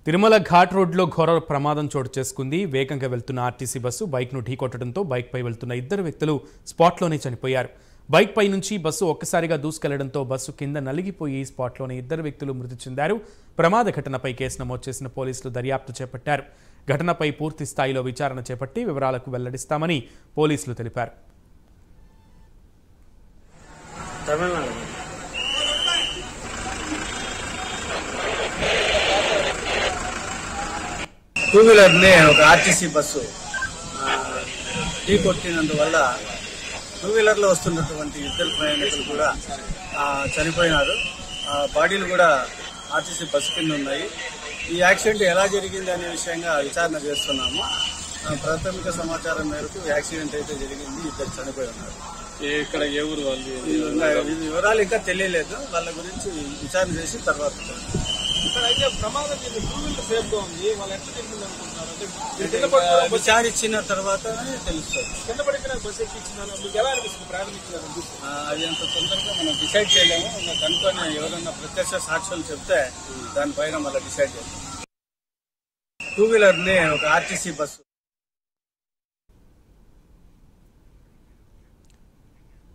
తిరుమల ఘాట్ రోడ్లో ఘోర ప్రమాదం చోటు చేసుకుంది. వేగంగా వెళ్తున్న ఆర్టీసీ బస్సు బైక్ను ఢీకొట్టడంతో బైక్పై వెళ్తున్న ఇద్దరు వ్యక్తులు స్పాట్లోనే చనిపోయారు. బైక్పై నుంచి బస్సు ఒక్కసారిగా దూసుకెళ్లడంతో బస్సు కింద నలిగిపోయి స్పాట్లోనే ఇద్దరు వ్యక్తులు మృతి చెందారు. ప్రమాద ఘటనపై కేసు నమోదు చేసిన పోలీసులు దర్యాప్తు చేపట్టారు. ఘటనపై పూర్తి స్థాయిలో విచారణ చేపట్టి వివరాలకు వెల్లడిస్తామని పోలీసులు తెలిపారు. టూ వీలర్ని ఒక ఆర్టీసీ బస్సు ఢీ కొట్టినందువల్ల టూ వీలర్లో వస్తున్నటువంటి ఇద్దరు ప్రయాణికులు కూడా చనిపోయినారు. బాడీలు కూడా ఆర్టీసీ బస్సు కింద ఉన్నాయి. ఈ యాక్సిడెంట్ ఎలా జరిగింది అనే విషయంగా విచారణ చేస్తున్నాము. ప్రాథమిక సమాచారం మేరకు యాక్సిడెంట్ అయితే జరిగింది, ఇద్దరు చనిపోయి ఉన్నారు. ఇక్కడ ఏ ఊరు వాళ్ళు వివరాలు ఇంకా తెలియలేదు. వాళ్ళ గురించి విచారణ చేసి తర్వాత అయితే ప్రమాదం టూ వీలర్ సేఫ్ గా ఉంది. వాళ్ళు ఎట్లా తెలిసింది అనుకుంటున్నారు? విచారించిన తర్వాతనే తెలుస్తుంది. కింద పడిపోయిన బస్సు ఎక్కించినాను మీకు ఎలా అనిపిస్తుంది? ప్రారంభించారు అది అంత తొందరగా మనం డిసైడ్ చేయలేము. కనుక్కొని ఎవరైనా ప్రత్యక్ష సాక్ష్యాలు చెప్తే దానిపైన మళ్ళీ డిసైడ్ చేయాలి. టూ వీలర్ని ఒక ఆర్టీసీ బస్సు